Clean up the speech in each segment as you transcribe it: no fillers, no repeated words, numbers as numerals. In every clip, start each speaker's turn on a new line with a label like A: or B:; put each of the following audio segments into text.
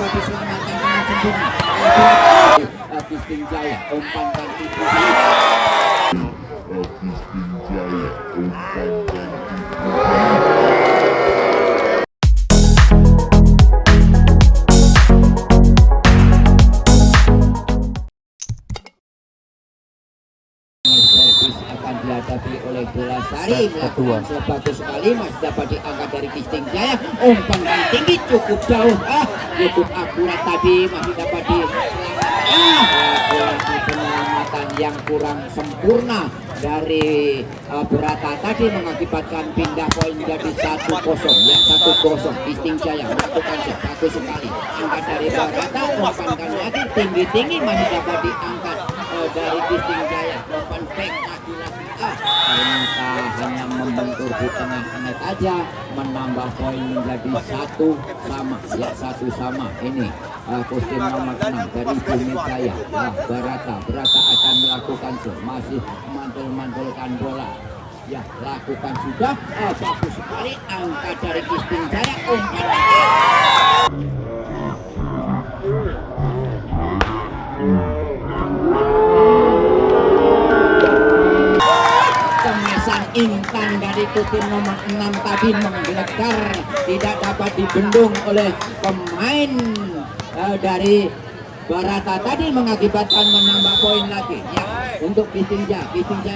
A: diselamatkan dengan sempurna. Kisting Jaya umpan ganti akan dihadapi oleh Bola Sari. Melakukan sebagus sekali, masih dapat diangkat dari Kisting Jaya. Umpan yang tinggi cukup jauh, cukup akurat tadi, masih dapat penyelamatan yang kurang sempurna dari Berata tadi mengakibatkan pindah poin jadi 1-0. Yang 1-0 Kisting Jaya melakukan sebagus sekali, angkat dari Berata, umpankan lagi tinggi-tinggi, masih dapat diangkat dari Kisting Jaya. Umpan back lagi-lagi, ternyata hanya membentur di tengah-tengah aja, menambah poin menjadi 1-1. Ya, 1-1 ini kostum nomor 6 dari Bumi Jaya. Berata akan melakukan masih mantul-mantulkan bola. Ya, lakukan sudah, bagus sekali, angkat dari Kisting Jaya, umpan Intan dari kostum nomor 6 tadi menggelegar, tidak dapat dibendung oleh pemain dari Berata tadi, mengakibatkan menambah poin lagi. Ya, untuk Kisting Jaya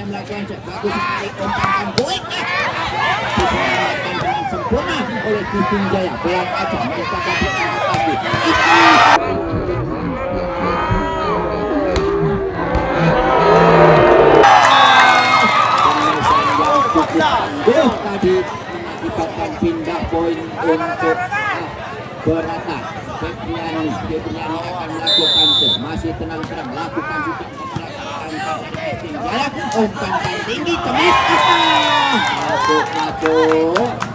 A: melakukan bagus sekali, umpan buik, diselamatkan dengan sempurna oleh Kisting Jaya. Pelan aja, mereka dapat angkat lagi. Tadi mengakibatkan pindah poin untuk Berata. Febriani akan melakukan masih tenang-tenang, lakukan juga Kisting Jaya, umpan tinggi, cemis, masuk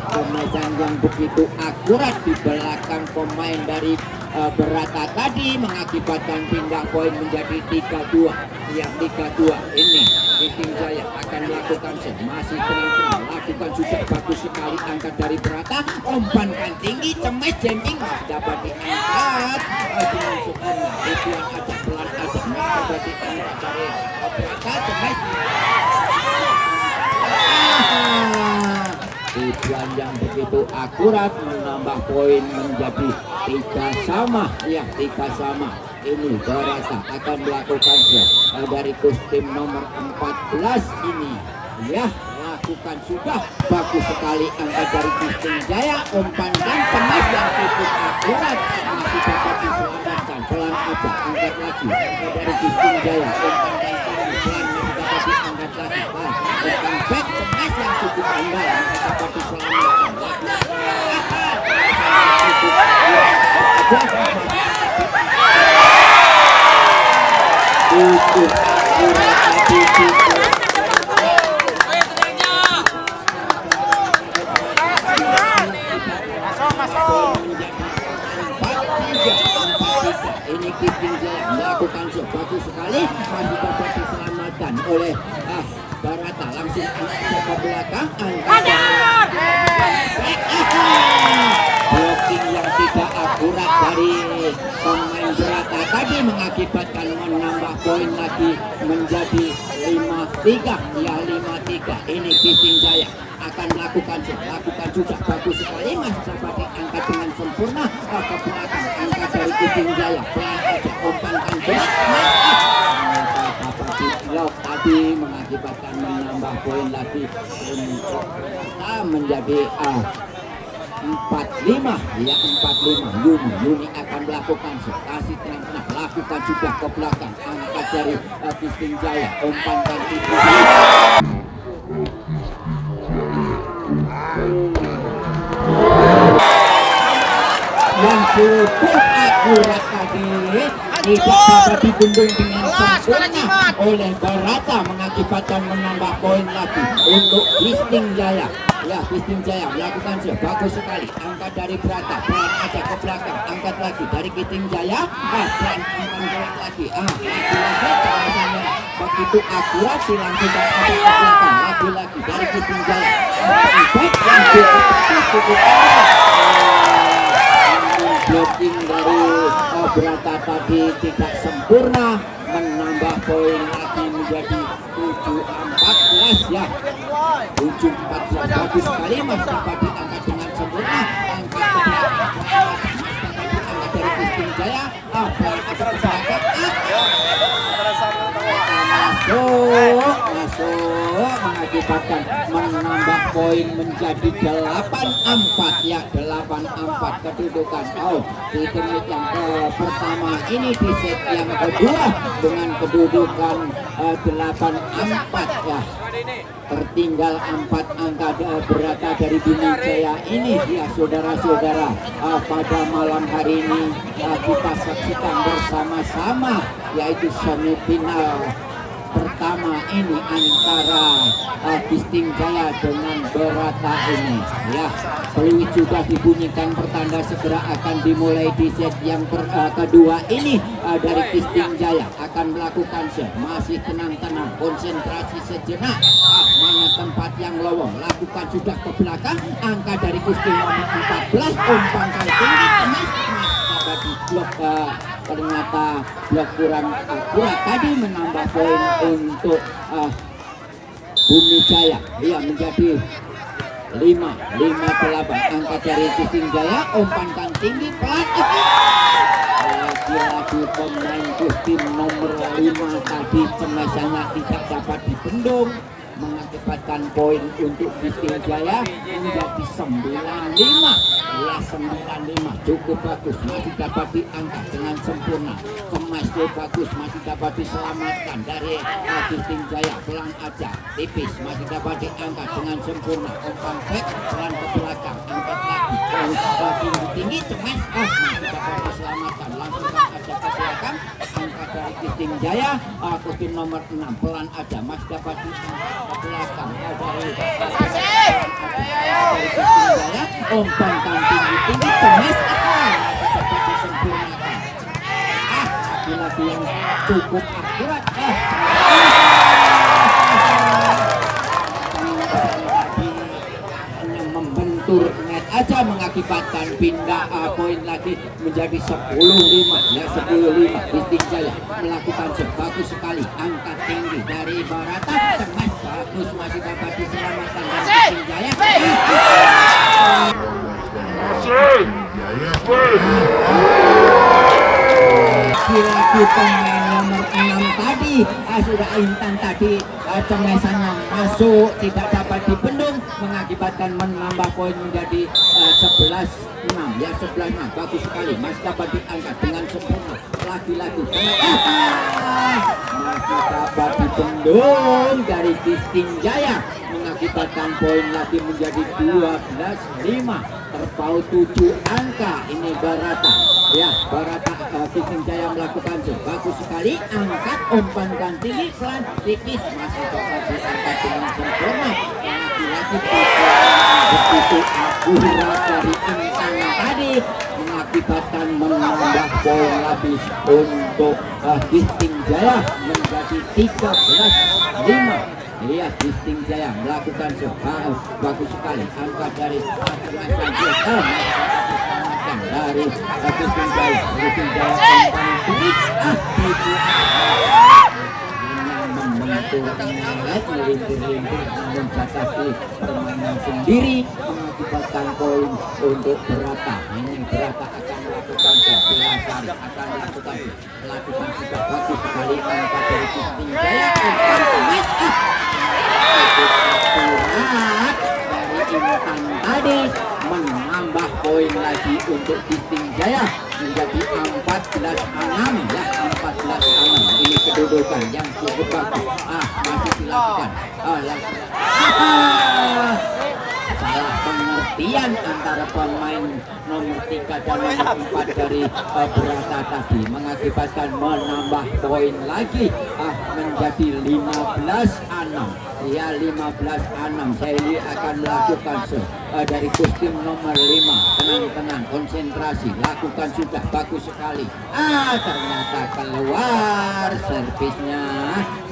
A: pemesan yang begitu akurat di belakang pemain dari Berata tadi, mengakibatkan pindah poin menjadi 3-2. Ya, 3-2 ini Kisting Jaya akan melakukan masih tenang-tenang, lakukan juga bagus sekali, angkat dari Berata, umpankan tinggi, cemes, jengking, dapat diangkat dengan sempurna. Tujuan aja, pelan aja, dapat diangkat dari Berata, cemes. Tujuan yang begitu akurat, menambah poin menjadi 3-3. Ya, 3-3. Ini Berata akan melakukan dari kostum nomor 14 ini. Ya, lakukan sudah, bagus sekali, angkat dari Kisting Jaya, umpan dan cemas yang cukup akurat, masih dapat diselamatkan. Pelan aja, angkat lagi dari Kisting Jaya, umpan dan tinggi, pelan masih dapat diangkat lagi. Umpan back cemas yang cukup andal, masih dapat diselamatkan lagi. Ini Kisting Jaya melakukan bagus sekali, masih dapat diselamatkan oleh Berata. Langsung ke belakang, blocking yang tidak akurat dari pemain Berata tadi mengakibatkan menambah poin lagi menjadi 5-3. Ya, 5-3. Ini Kisting Jaya akan melakukan juga bagus sekali, masih dapat diangkat dengan sempurna ke belakang, angkat dari Kisting Jaya, pelan aja, umpankan bola, dapat di-block tadi, mengakibatkan menambah poin lagi untuk menjadi 4-5. Ya, 4-5. Yuni akan melakukan kasih tenang-tenang, lakukan juga ke belakang, angkat dari Kisting Jaya, umpankan itu yang cukup akurat tadi, tidak dapat dibendung dengan sempurna oleh Berata, mengakibatkan menambah poin lagi untuk Kisting Jaya. Ya, Kisting Jaya melakukan bagus sekali, angkat dari Berata, pelan aja ke belakang, angkat lagi dari Kisting Jaya, pelan angkat lagi, lagi-lagi begitu akurat, langsung ke belakang, lagi-lagi dari Kisting Jaya, baik yang cukup Berata tadi tidak sempurna, menambah poin lagi menjadi 7-14 ya. 7-14 bagus sekali Mas dapat diangkat dengan sempurna. Angkat ke belakang, angkat dari Christine Jaya. Poin agak ke belakang. Masuk mengakibatkan menambah poin menjadi 8-4 ya, 8-4 kedudukan. Di menit yang pertama ini di set yang kedua dengan kedudukan 8-4 ya. Tertinggal 4 angka Berata dari Bumi Jaya ini ya saudara-saudara. Pada malam hari ini kita saksikan bersama-sama yaitu semifinal pertama ini antara Christine Jaya dengan Berata ini ya. Peluit sudah dibunyikan, pertanda segera akan dimulai di set yang kedua ini. Dari Christine Jaya akan melakukan set, masih tenang-tenang, konsentrasi sejenak. Mana tempat yang lowong, lakukan sudah ke belakang. Angka dari Christine nomor 14, umpan kali tinggi kemas dapat di blok. Ternyata blok kurang akurat tadi, menambah poin untuk Bumi Jaya. Ia menjadi 5-8. Angka dari Christine Jaya, umpankan tinggi pelan. Lagi-lagi pemain Christine nomor 5 tadi cemesannya tidak dapat dibendung, mengakibatkan poin untuk Christine Jaya menjadi 95 ya. 95 cukup bagus, masih dapat diangkat dengan sempurna. Cemas bagus, masih dapat diselamatkan dari Christine Jaya. Pelan aja, tipis, masih dapat diangkat dengan sempurna. Umpan back, pelan ke belakang, angkat lagi tinggi-tinggi. Cemas masih dapat diselamatkan, langsung aja ke belakang. Angkat dari Christine Jaya, Christine nomor 6 pelan aja, masih dapat diangkat ke belakang dari Christine Jaya. Umpan tinggi-tinggi, cemas dapat disempurnakan. Lagi yang cukup akurat. Hanya membentur net aja, mengakibatkan pindah poin lagi menjadi 10-5 ya. 10-5 Christine Jaya melakukan bagus sekali. Angkat tinggi dari Berata, cemas bagus, masih dapat diselamatkan dari Christine Jaya. Lagi pemain nomor 6 tadi sudah Intan tadi cemesannya masuk, tidak dapat dibendung, mengakibatkan menambah poin menjadi 11-6 ya. 11-6 bagus sekali, masih dapat diangkat dengan sempurna. Lagi-lagi masih dapat dibendung dari Christine Jaya, mengakibatkan poin lagi menjadi 12-5. Terpaut 7 angka ini Berata ya. Berata Christine Jaya melakukan bagus sekali, angkat, umpankan tinggi, pelan, tipis, masih dapat diangkat dengan sempurna. Lagi-lagi begitu akurat dari Intan tadi, mengakibatkan menambah poin habis untuk Christine Jaya menjadi 13-5. Iya, Christine Jaya melakukan bagus sekali. Angka dari dari Christine Jaya. Christine Jaya membentur net, melintir-lintir namun batasi permainan sendiri, mengakibatkan poin untuk Berata. Ini Berata akan melakukan Belasari akan melakukan juga bagus sekali. Angka dari Christine Jaya dari Intan tadi, menambah poin lagi untuk Christine Jaya menjadi 14-6 ya. 14-6 ini kedudukan yang cukup bagus. Masih dilakukan salah pengertian antara pemain nomor 3 dan nomor 4 dari Berata tadi, mengakibatkan menambah poin lagi menjadi 15-6 ya. 15-6 Sally akan melakukan dari kostum nomor 5. Tenang-tenang, konsentrasi, lakukan sudah bagus sekali. Ternyata keluar servisnya,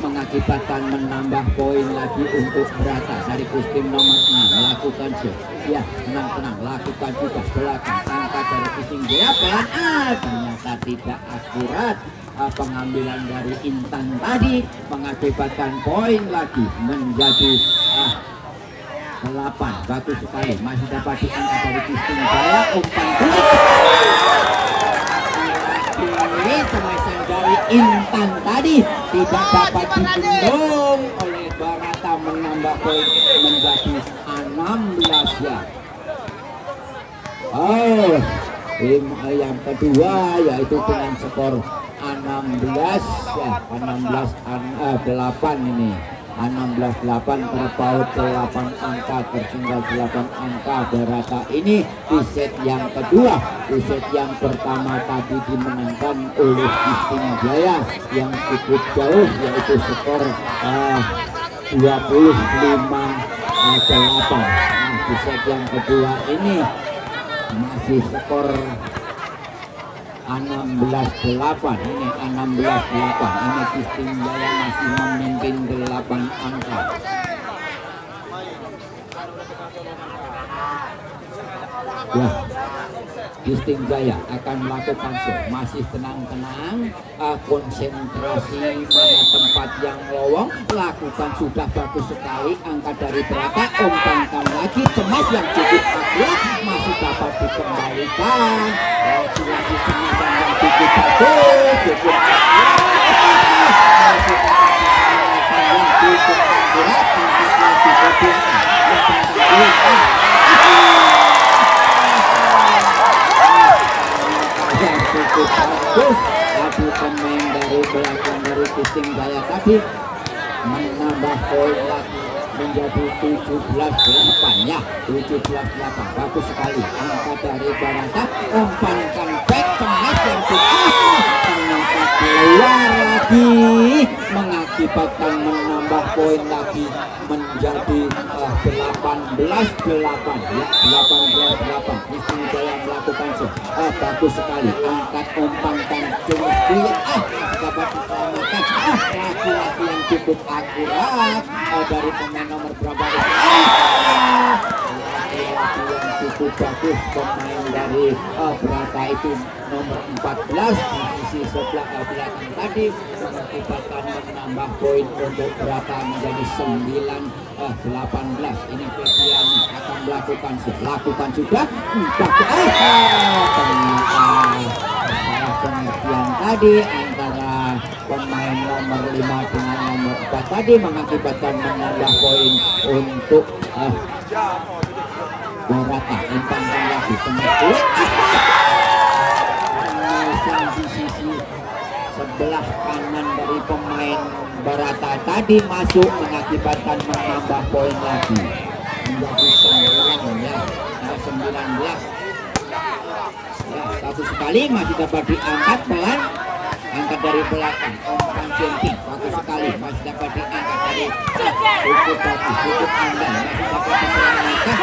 A: mengakibatkan menambah poin lagi untuk Berata dari kostum nomor 6. Lakukan ya, tenang-tenang, lakukan sudah belakang. Angka dari Christine Jaya pelan, ternyata tidak akurat. Pengambilan dari Intan tadi mengakibatkan poin lagi menjadi 8. Bagus sekali, masih dapat diangkat dari Kisting Jaya. Umpan ini cemasan dari Intan tadi tidak dapat dibendung oleh Barata, menambah poin menjadi 16 ya. Yang kedua yaitu dengan skor 16 ya, 8 ini. 16-8 terpaut 8 angka, tertinggal 8 angka. Barata ini di set yang kedua. Di set yang pertama tadi dimenangkan oleh Kisting Jaya yang cukup jauh, yaitu skor 25-8. Di set yang kedua ini masih skor 16-8. Ini 16-8. Ini Kisting Jaya masih memimpin 8 angka. Ya, Kisting Jaya akan melakukan serve, masih tenang-tenang, konsentrasi mana tempat yang lowong, lakukan, sudah bagus sekali, angkat dari Barata, umpankan lagi, cemas yang cukup akurat, masih dapat dikembalikan, lagi cemas yang cukup bagus, cukup akurat, masih yang cukup akurat, angkat lagi ke belakang, cukup bagus. Tadi pemain dari belakang dari Kisting Jaya tadi menambah poin lagi menjadi 17-8 ya, 17-8. Bagus sekali angka dari Barata, umpankan back, cemas yang cukup, ternyata keluar lagi, mengakibatkan menambah poin lagi menjadi 18-8 ya, 18-8. Kisting Jaya melakukan serve, bagus sekali, angkat, umpankan, cemas kulit, masih dapat diselamatkan, laki-laki yang cukup akurat dari pemain nomor berapa ini, laki-laki yang cukup bagus, pemain dari Barata itu nomor 14 di sisi sebelah belakang tadi, mengakibatkan menambah poin untuk Barata menjadi 9-18. Ini Petriani akan melakukan sudah ternyata salah pengertian tadi antara pemain nomor 5 dengan nomor 4 tadi, mengakibatkan menambah poin untuk Barata. Umpankan lagi pengertian di sisi sebelah kanan dari pemain Barata tadi masuk, mengakibatkan menambah poin lagi menjadi 9 ya, 19 ya. Bagus sekali, masih dapat diangkat pelan, angkat dari belakang, umpan jumping, bagus sekali, masih dapat diangkat dari cukup bagus, cukup andal, masih dapat diselamatkan.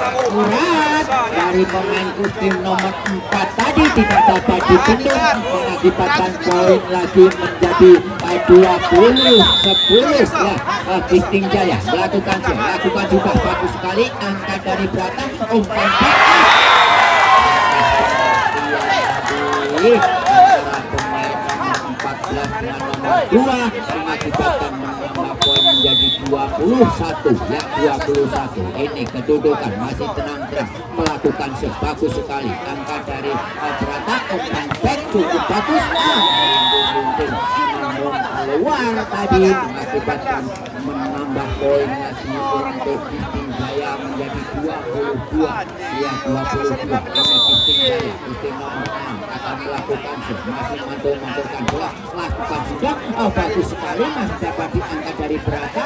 A: Akurat dari pemain Kisting nomor 4 tadi tidak dapat dibendung, mengakibatkan poin lagi menjadi 20-10 ya. Kisting Jaya lakukan juga bagus sekali, angkat dari Barata, umpan antara pemain nomor 14 dengan nomor 2 mengakibatkan menambah poin menjadi 21 ya, 21. Ini kedudukan masih tenang-tenang, melakukan serve, bagus sekali, angkat dari Barata, umpan back cukup bagus, melindung namun keluar tadi, mengakibatkan menambah poin lagi untuk Kisting Jaya menjadi 22 ya, 22. Ini Kisting Jaya, Kisting nomor 6 akan melakukan serve, masih mantul-mantulkan bola, lakukan sudah, bagus sekali, masih dapat diangkat dari Barata,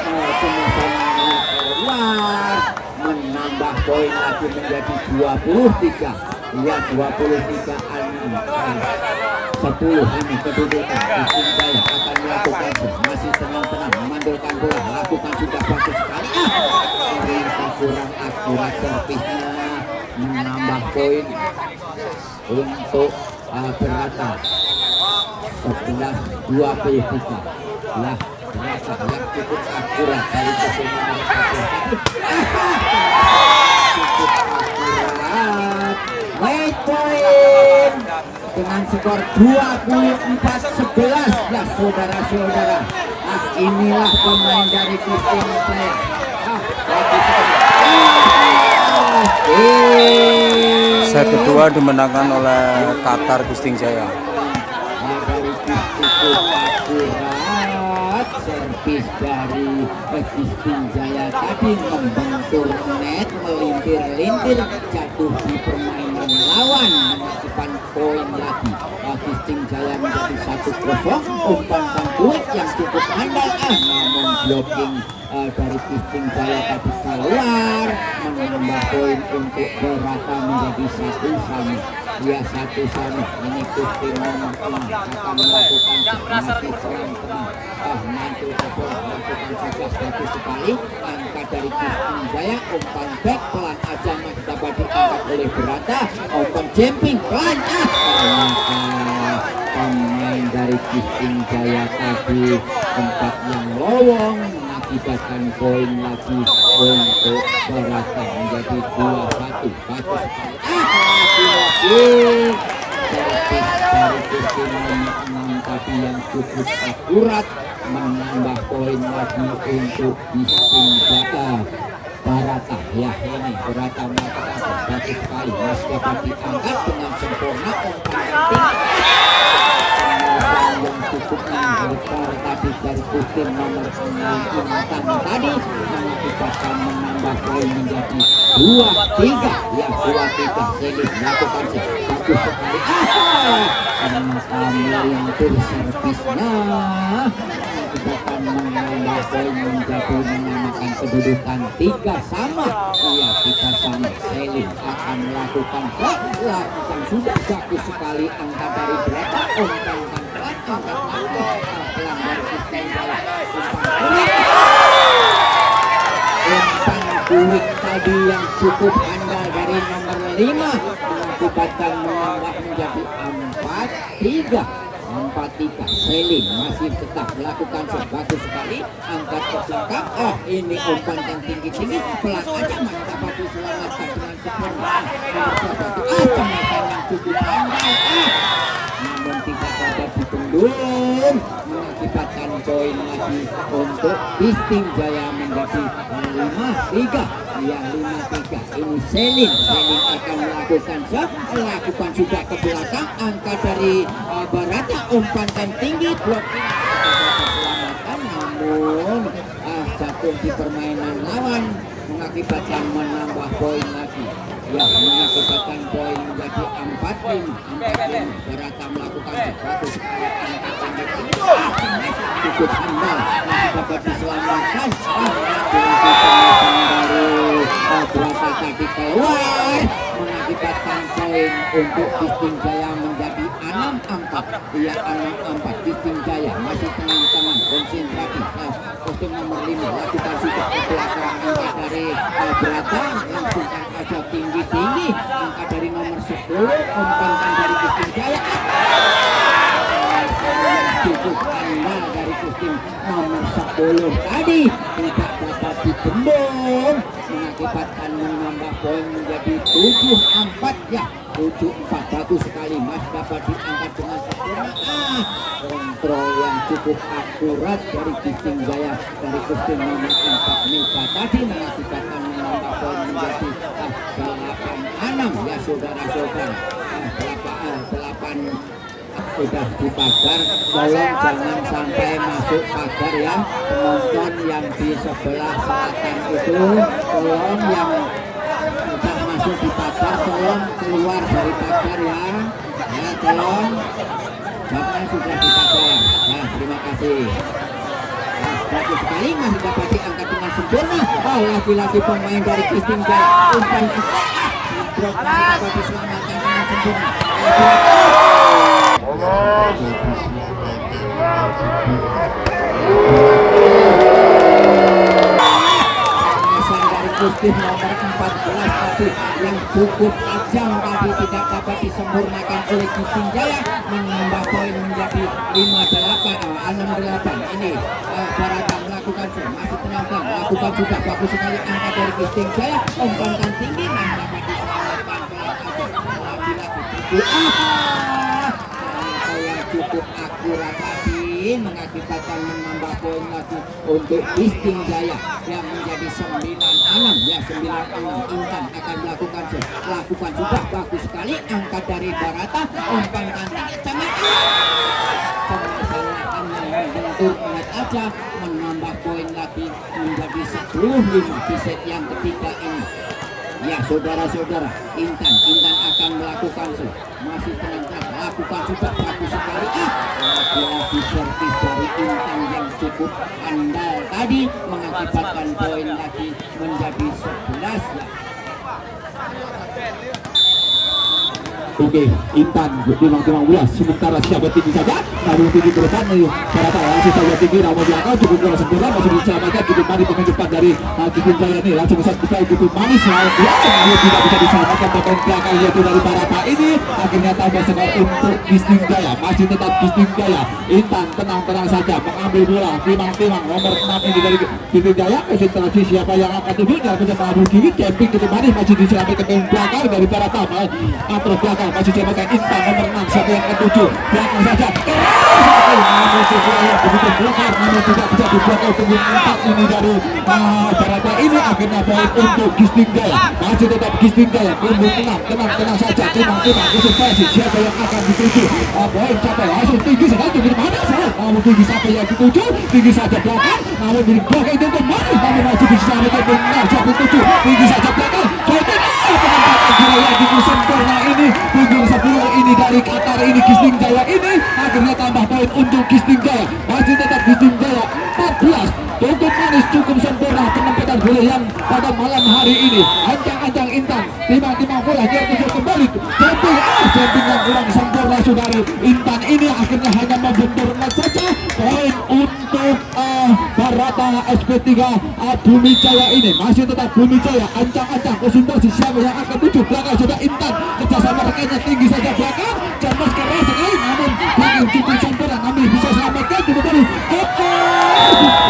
A: cemasan keluar, menambah poin lagi menjadi 23 ya, 23 10. Ini kedudukan Kisting Jaya akan melakukan serve, masih tenang-tenang, memandulkan bola, lakukan sudah bagus sekali, ternyata kurang akurat servisnya, menambah poin untuk Barata 11-23 ya. berata yang cukup akurat dari Kustin nomor 1. Cukup akurat. White point dengan skor 24-11 ya saudara-saudara. Inilah pemain dari Kustin saya.
B: Set kedua dimenangkan oleh Qatar Kustin Jaya.
A: Servis dari Kustin Jaya tadi membentur net, melintir-lintir, jatuh di permainan lawan, mengakibatkan poin lagi. Kustin Jaya menjadi 1-0. Umpan sang kuat yang cukup andal, namun blocking dari Kustin Jaya tadi keluar, menambah poin untuk berata menjadi 1-1. Ya 1-1. Ini Kustin nomor 6 akan melakukan masih serang-serang. Mantul Kebon melakukan sukses bagus sekali. Angkat dari Kustin Jaya, umpan back pelan aja masih dapat diangkat oleh berata. Umpan jumping pelan, ternyata pemain dari Kustin Jaya tadi tempat yang lowong mengakibatkan poin lagi untuk berata menjadi 2-1. Bagus sekali. Lagi-lagi servis dari Kustin nomor 6 tadi yang cukup akurat, menambah poin lagi untuk Kustin Jaya. Barata ya, ini Barata melakukan bagus sekali, masih dapat diangkat dengan sempurna. Umpan yang cukup menggeltar tadi dari Kustin nomor 6 Intan tadi mengakibatkan menambah poin menjadi 2-3 ya, 2-3. Selis melakukan bagus sekali, ternyata melintir servisnya mengakibatkan menambah poin menjadi menyamakan kedudukan 3-3. Iya, 3-3. Selis akan melakukan lakukan sudah bagus sekali, angkat dari berapa umpan angkat lagi pelanggar Kustin Jaya. Umpan kuik tadi yang cukup andal dari nomor 5 mengakibatkan menambah menjadi 4-3. 4-3. Selin masih tetap melakukan bagus sekali, angkat ke belakang. Ini umpan yang tinggi-tinggi, pelan aja masih dapat diselamatkan dengan sempurna. Cemasan yang cukup andal, namun tidak dapat ditendung, mengakibatkan poin lagi untuk Kustin Jaya menjadi 5-3. Ya, 5-3. Ini Selin akan melakukan sudah ke belakang, angkat dari Barata, umpan yang tinggi, blocking keselamatan, namun jatuh di permainan lawan, mengakibatkan menambah poin lagi. Ya, mengakibatkan poin menjadi 4-5. Barata melakukan sesuatu sekali, angkatan dari cukup handal, masih dapat diselamatkan. Barata tadi keluar, mengakibatkan poin untuk Kustin Jaya menjadi 6-4. Ya, 6-4. Kustin Jaya masih tenang-tenang, konsentrasi. Kustin nomor 5 lakukan sudah ke belakang, angkat dari Barata, langsungkan aja tinggi-tinggi, angkat dari nomor 10, umpankan dari Kustin Jaya. Cukup andal dari Kustin nomor 10 tadi tidak dapat dibendung, mengakibatkan menambah poin menjadi 7-4 ya, 7-4. Bagus sekali, mas dapat diangkat dengan sempurna. Kontrol yang cukup akurat dari Kustin Jaya, dari Kustin nomor 4 Mika tadi mengakibatkan menambah poin menjadi 8-6 ya saudara-saudara. 8 sudah di pagar, tolong jangan sampai masuk pagar ya, penonton yang di sebelah selatan itu tolong, yang sudah masuk di pagar tolong keluar dari pagar ya, tolong, karena sudah di pagar ya, terima kasih. Bagus sekali, masih dapat diangkat dengan sempurna. Lagi-lagi pemain dari Kustin Jaya, umpan blok masih dapat diselamatkan dengan sempurna. Dari Kustin nomor 14 tetapi yang cukup tajam tadi tidak dapat disempurnakan oleh Gisting Jaya, menambah poin menjadi 6-8. Ini Barata melakukan serve, masih tenang-tenang, lakukan juga bagus sekali angka dari Gisting Jaya, umpankan tinggi dan dapat diselamatkan lagi-lagi. Yang cukup akurat tadi mengakibatkan menambah poin lagi untuk Gisting Jaya yang menjadi 9-6 ya, 9-6. Intan akan melakukan serve, lakukan juga bagus sekali angka dari Barata, umpankan tinggi sama pemasangan yang bentuk net aja, menambah poin lagi menjadi 10-5 di set yang ketiga ini. Ya saudara-saudara, Intan akan melakukan serve, masih tenang-tenang, lakukan juga bagus sekali. Lagi-lagi servis dari Intan yang cukup andal tadi mengakibatkan poin lagi menjadi 11 ya.
C: Oke, Intan timang-timang ulas sementara siapa tinggi saja, namun tinggi ke depan nih Barata langsung saja tinggi, namun belakang cukup kurang sempurna, masih diselamatkan cukup manis pemain depan dari Gisting Jaya nih, langsung besar kita cukup manis, namun tidak bisa diselamatkan pemain belakang yaitu dari Barata ini, akhirnya tambah skor untuk Gisting Jaya, masih tetap Gisting Jaya. Intan tenang-tenang saja mengambil bola, timang-timang nomor 6 ini dari Gisting Jaya, konsentrasi siapa yang akan tuju, jangan mencoba adu kiri, camping cukup manis, masih diselamatkan pemain belakang dari Barata, kontrol belakang masih diamankan Intan nomor 6, siapa yang akan tuju, belakang saja namun sesuai yang begitu belakang, namun tidak bisa diblokir tunggu 4 ini dari Barata ini, akhirnya poin untuk Gisting Jaya, masih tetap Gisting Jaya, tenang saja, timang-timang konsentrasi siapa yang akan dituju, poin capai langsung tinggi sekali, tinggi mana salah, namun tinggi siapa yang dituju, tinggi saja belakang, namun di belakang itu kembali, namun masih diselamatkan benar, siapa dituju, tinggi saja belakang, penempatan bola yang sempurna ini, punggung 10 ini dari Qatar ini Gisting Jaya ini, akhirnya tambah poin untuk Gisting Jaya, masih tetap Gisting Jaya 14, cukup manis, cukup sempurna penempatan bola yang pada malam hari ini. Ancang-ancang Intan, timang-timang bola dia bisa kembali, jumping yang kurang sempurna saudari. Intan ini akhirnya hanya membenturkan saja, poin untuk Barata SP3 Bumi Jaya ini, masih tetap Bumi Jaya, ancang-ancang konsentrasi siapa yang akan tuju, belakang sudah Intan, kerjasama rekannya tinggi saja belakang, cemas keras sekali, namun cukup sempurna, namun bisa selamatkan cukup baru.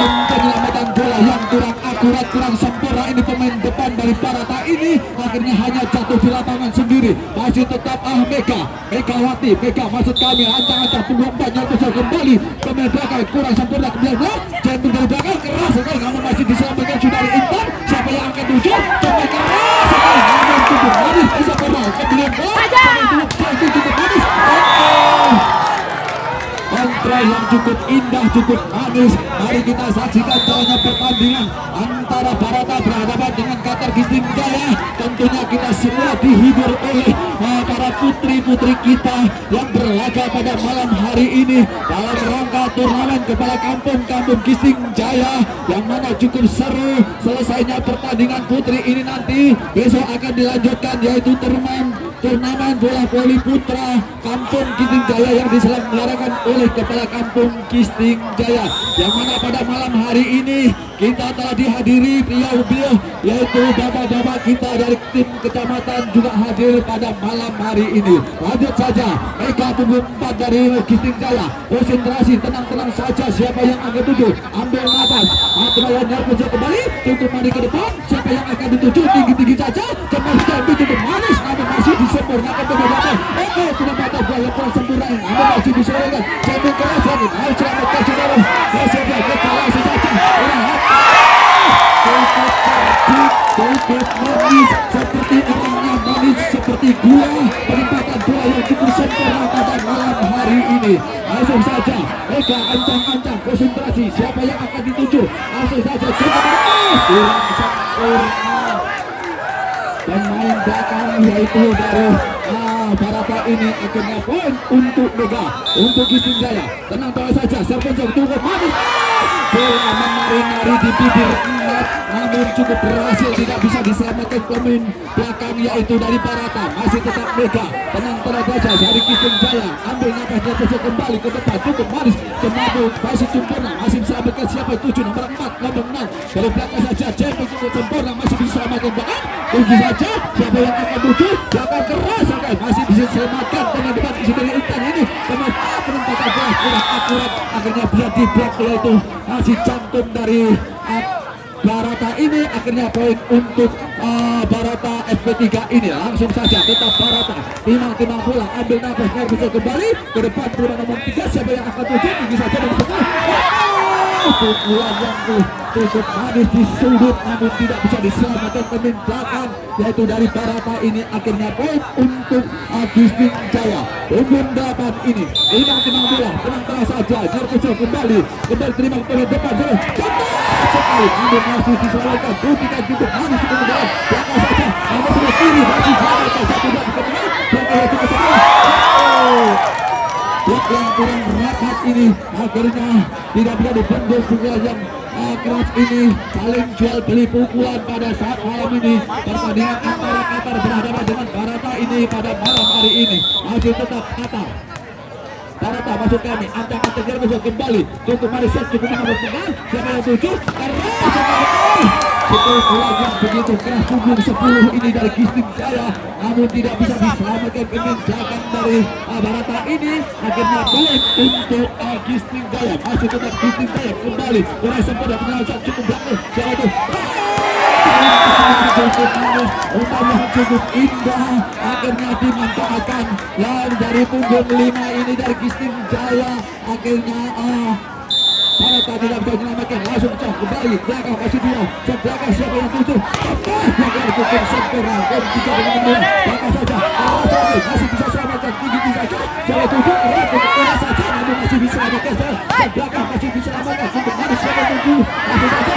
C: Penyelamatan bola yang kurang akurat, kurang sempurna ini pemain depan dari Barata ini, akhirnya hanya jatuh di lapangan sendiri, masih tetap Megawati, maksud kami, ancang-ancang punggung 4 yang besar kembali, pemain belakang kurang sempurna, kemudian jantung dari belakang keras sekali, namun masih diselamatkan saudari Intan, siapa yang akan tuju, coba keras sekali, namun cukup manis, bisa pernah, kemudian cukup manis, kontra yang cukup indah, cukup manis. Mari kita saksikan jalannya pertandingan antara Barata berhadapan dengan Qatar Gisting Jaya. Tentunya kita semua dihibur oleh para putri-putri kita yang berlaga pada malam hari ini dalam rangka turnamen kepala kampung Gisting Jaya, yang mana cukup seru. Selesainya pertandingan putri ini nanti besok akan dilanjutkan, yaitu turnamen bola voli putra Kampung Gisting Jaya yang diselenggarakan oleh Kepala Kampung Gisting Jaya, yang mana pada malam hari ini kita telah dihadiri beliau yaitu bapak-bapak kita dari tim kecamatan juga hadir pada malam hari ini. Lanjut saja, Mega punggung 4 dari Gisting Jaya, konsentrasi, tenang-tenang saja siapa yang akan tuju, ambil nafas, atrayanya bisa kembali, cukup mandi ke depan, siapa yang akan dituju, tinggi-tinggi saja, cepat camping cukup manis, namun masih disempurnakan penempatan, penempatan bola yang kurang sempurna, namun masih disempurnakan, camping keras lagi, harus selamatkan saudara, siapa yang kalah saja, cukup manis, seperti orangnya manis, seperti gula, penempatan bola yang cukup sempurna pada malam hari ini. Langsung saja, mereka ancang-ancang konsentrasi, siapa yang akan dituju, langsung saja, kurang sempurna. Pemain belakang yaitu dari Barata ini, akhirnya poin untuk Mega, untuk Gisting Jaya. Tenang saja, servis cukup manis, bola menari-nari di bibir net, namun cukup berhasil, tidak bisa diselamatkan pemain belakang yaitu dari Barata. Masih tetap Mega, tenang saja dari Kisting Jaya, ambil napasnya terus kembali ke depan, cukup manis Cemabut masih sempurna, masih diselamatkan siapa 7 nomor 4 nomor 6 dari belakang saja. Jempol cukup sempurna, masih diselamatkan belakang, tunggu saja siapa yang akan tuju, akan keras akan masih bisa diselamatkan dengan depan isi dari Intan ini. Sementara penempatan bola kurang akurat, akhirnya dia di blok yaitu masih cantum dari Barata ini. Akhirnya poin untuk Barata SP3 ini. Langsung saja tetap Barata timang bola, ambil nafas, bisa kembali ke depan bola nomor 3 siapa yang akan tuju, tinggi saja dari tengah. Pukulan yang cukup manis di sudut namun tidak bisa diselamatkan pemain belakang yaitu dari Barata ini. Akhirnya poin untuk Kisting Jaya. Punggung 8 ini timang bola, tenang saja, Jarkoso kembali terima ke depan sekali, namun masih diselamatkan. Buktikan cukup manis kemudian belakang saja, namun sudah kiri masih diselamatkan satu dan kemudian belakang cukup sekali. Blok yang kurang rapat ini akhirnya tidak bisa dibendung. Pukulan yang keras ini saling jual beli pukulan pada saat malam ini. Pertandingan antara Qatar berhadapan dengan Barata ini pada malam hari ini masih tetap Qatar. Barata masuk kami, ancang-ancang dia masuk kembali, cukup manis, cukup nomor 9 siapa yang tuju karena pukulan yang begitu keras, punggung 10 ini dari Kisting Jaya namun tidak bisa diselamatkan pemain belakang dari Barata ini. Akhirnya poin untuk Kisting Jaya, masih tetap Kisting Jaya kembali kurang sempurna, penyelesaian cukup belakang siapa itu cukup indah, akhirnya dimanfaatkan dan dari punggung 5 ini dari Kisting Jaya. Akhirnya Barata tidak bisa menyelamatkan, langsung kembali belakang masih dia belakang siapa yang tuju yang cukup sempurna dan 3 dengan 2 belakang saja masih bisa selamatkan tinggi saja siapa tuju kurang saja namun masih bisa selamatkan dan belakang masih bisa selamatkan untuk manis siapa tuju masih saja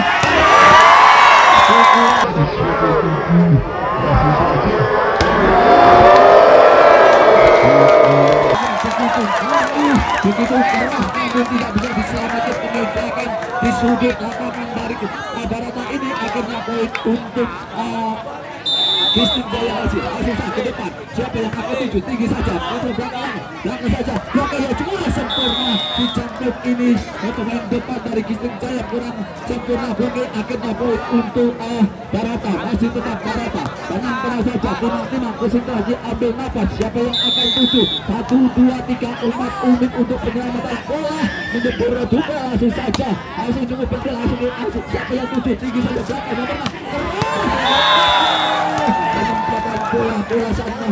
C: begitu keras namun tidak bisa diselamatkan pemain belakang di sudut lapangan dari Barata ini. Akhirnya poin untuk Kisting Jaya. Langsung saja ke depan siapa yang akan tuju, tinggi saja atau belakang saja belakang yang cuma sempurna dicampur ini pemain depan dari Kisting Jaya kurang sempurna. Akhirnya poin untuk Barata, masih tetap Barata tenang saja, timang konsentrasi, ambil nafas siapa yang akan tuju 1, 2, 3, 4 unit untuk penyelamatan bola menjebur juga. Langsung saja cukup penting, langsung siapa yang tuju, tinggi saja belakang nomor 6 bola sana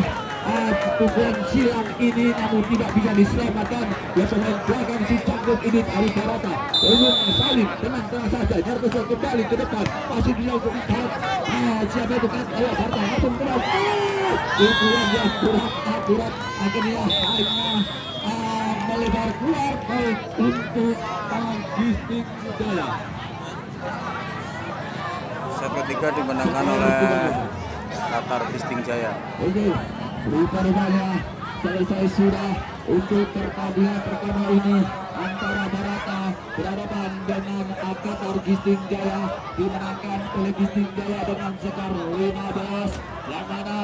C: pukulan silang ini namun tidak bisa diselamatkan ya pemain belakang si canggung ini dari Barata. Belum salib, tenang saja, Jarkoso kembali ke depan, masih dilakukan siapa itu kan Barata langsung keras pukulan yang kurang akurat, akhirnya hanya melebar keluar poin untuk Kisting Jaya.
B: Set ketiga dimenangkan oleh Qatar Kisting Jaya.
C: Oke, rupanya selesai sudah untuk pertandingan pertama ini antara Barata berhadapan dengan Qatar Kisting Jaya, dimenangkan oleh Kisting Jaya dengan skor 15 yang mana